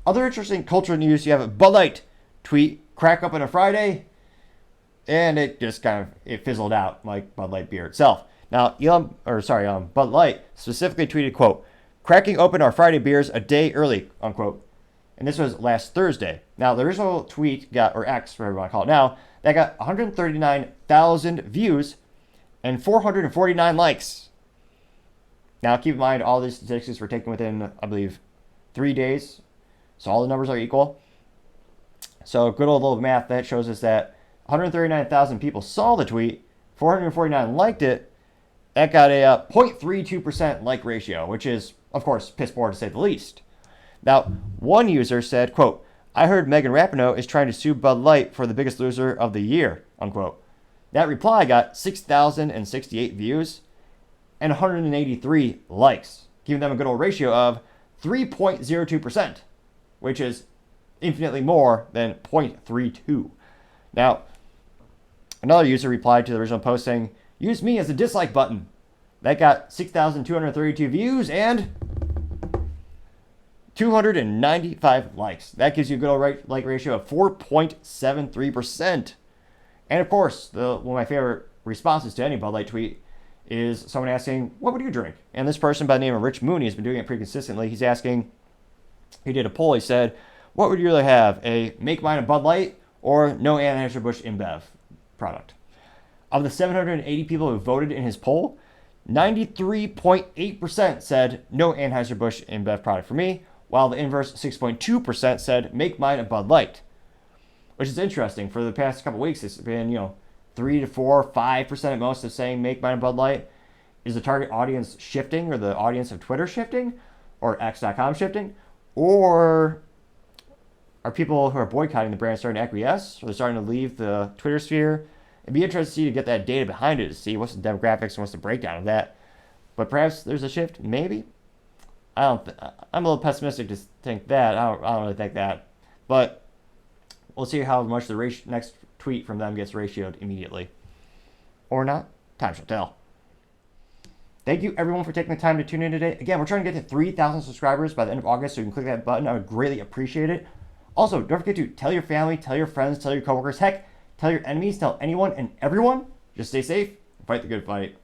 Other interesting cultural news, you have a Bud Light tweet, crack up on a Friday, and it just it fizzled out like Bud Light beer itself. Now, Bud Light specifically tweeted, quote, cracking open our Friday beers a day early, unquote. And this was last Thursday. Now, the original tweet or X, whatever you want to call it now, that got 139,000 views and 449 likes. Now, keep in mind, all these statistics were taken within, I believe, 3 days. So all the numbers are equal. So good old little math, that shows us that 139,000 people saw the tweet, 449 liked it. That got a 0.32% like ratio, which is, of course, piss poor to say the least. Now, one user said, quote, I heard Megan Rapinoe is trying to sue Bud Light for the biggest loser of the year, unquote. That reply got 6,068 views and 183 likes, giving them a good old ratio of 3.02%, which is infinitely more than 0.32. Now, another user replied to the original post saying, use me as a dislike button. That got 6,232 views and 295 likes. That gives you a good old like ratio of 4.73%. And of course, one of my favorite responses to any Bud Light tweet is someone asking, what would you drink? And this person by the name of Rich Mooney has been doing it pretty consistently. He's asking, he did a poll, he said, what would you rather have, a Make Mine a Bud Light or no Anheuser-Busch InBev product? Of the 780 people who voted in his poll, 93.8% said no Anheuser-Busch InBev product for me, while the inverse 6.2% said make mine a Bud Light. Which is interesting. For the past couple weeks, it's been, 3 to 4, 5% at most of saying make mine a Bud Light. Is the target audience shifting, or the audience of Twitter shifting, or X.com shifting? Or are people who are boycotting the brand starting to acquiesce? Or they're starting to leave the Twitter sphere? It'd be interesting to see, to get that data behind it, to see what's the demographics and what's the breakdown of that. But perhaps there's a shift, maybe. I'm a little pessimistic to think that. I don't really think that. But we'll see how much the next tweet from them gets ratioed immediately. Or not. Time shall tell. Thank you, everyone, for taking the time to tune in today. Again, we're trying to get to 3,000 subscribers by the end of August, so you can click that button. I would greatly appreciate it. Also, don't forget to tell your family, tell your friends, tell your coworkers. Heck, tell your enemies, tell anyone and everyone. Just stay safe and fight the good fight.